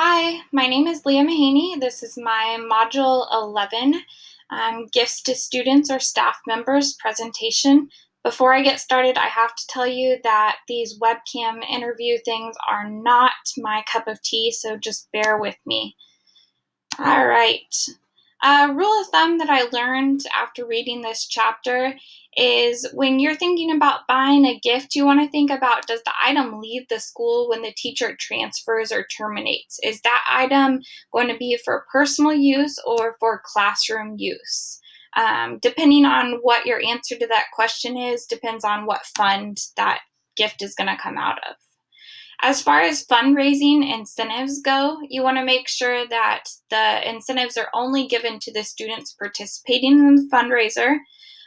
Hi, my name is Leah Mahaney. This is my Module 11, Gifts to Students or Staff Members presentation. Before I get started, I have to tell you that these webcam interview things are not my cup of tea, so just bear with me. All right. A rule of thumb that I learned after reading this chapter is when you're thinking about buying a gift, you want to think about, does the item leave the school when the teacher transfers or terminates? Is that item going to be for personal use or for classroom use? Depending on what your answer to that question is, depends on what fund that gift is going to come out of. As far as fundraising incentives go, you want to make sure that the incentives are only given to the students participating in the fundraiser,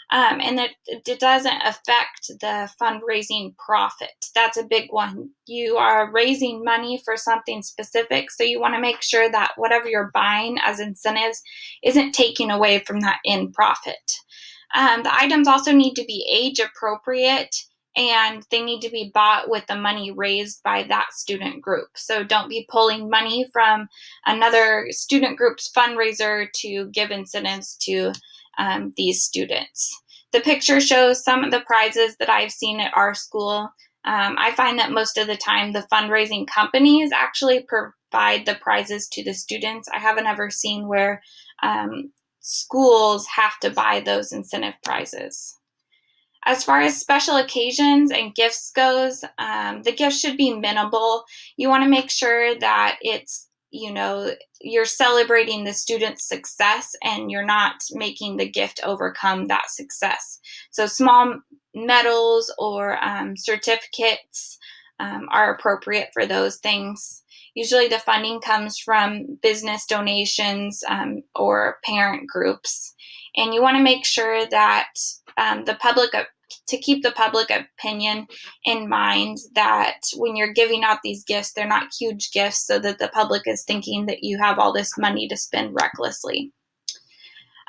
and that it doesn't affect the fundraising profit. That's a big one. You are raising money for something specific, so you want to make sure that whatever you're buying as incentives isn't taking away from that end profit. The items also need to be age appropriate, and they need to be bought with the money raised by that student group. So don't be pulling money from another student group's fundraiser to give incentives to these students. The picture shows some of the prizes that I've seen at our school. I find that most of the time the fundraising companies actually provide the prizes to the students. I haven't ever seen where schools have to buy those incentive prizes. As far as special occasions and gifts goes, the gift should be minimal. You want to make sure that it's, you're celebrating the student's success and you're not making the gift overcome that success. So small medals or certificates are appropriate for those things. Usually the funding comes from business donations or parent groups. And you want to make sure that to keep the public opinion in mind, that when you're giving out these gifts, they're not huge gifts so that the public is thinking that you have all this money to spend recklessly.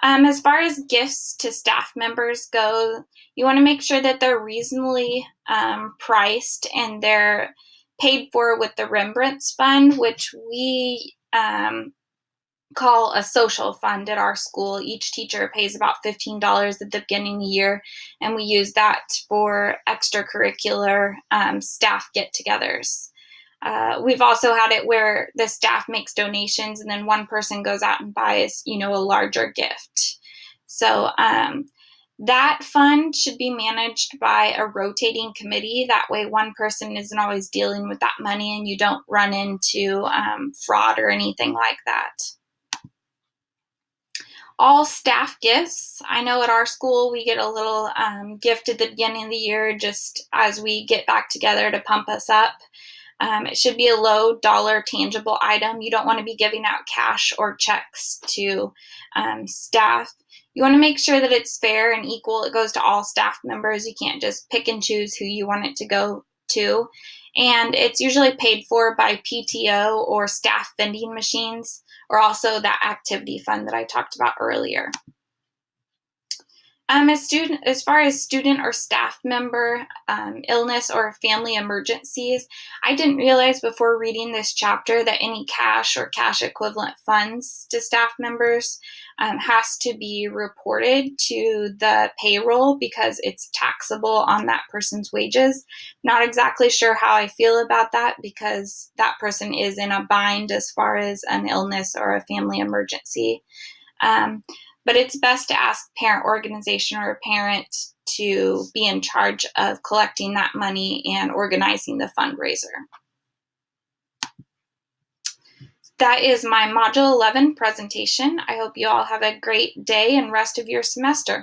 As far as gifts to staff members go, you want to make sure that they're reasonably priced and they're paid for with the Rembrandts Fund, which we call a social fund at our school. Each teacher pays about $15 at the beginning of the year, and we use that for extracurricular staff get-togethers. We've also had it where the staff makes donations and then one person goes out and buys, a larger gift. So that fund should be managed by a rotating committee. That way one person isn't always dealing with that money and you don't run into fraud or anything like that. All staff gifts. I know at our school we get a little gift at the beginning of the year just as we get back together to pump us up. It should be a low dollar tangible item. You don't want to be giving out cash or checks to staff. You want to make sure that it's fair and equal. It goes to all staff members. You can't just pick and choose who you want it to go to. And it's usually paid for by PTO or staff vending machines, or also that activity fund that I talked about earlier. As far as student or staff member illness or family emergencies, I didn't realize before reading this chapter that any cash or cash equivalent funds to staff members has to be reported to the payroll because it's taxable on that person's wages. Not exactly sure how I feel about that because that person is in a bind as far as an illness or a family emergency. But it's best to ask parent organization or a parent to be in charge of collecting that money and organizing the fundraiser. That is my Module 11 presentation. I hope you all have a great day and rest of your semester.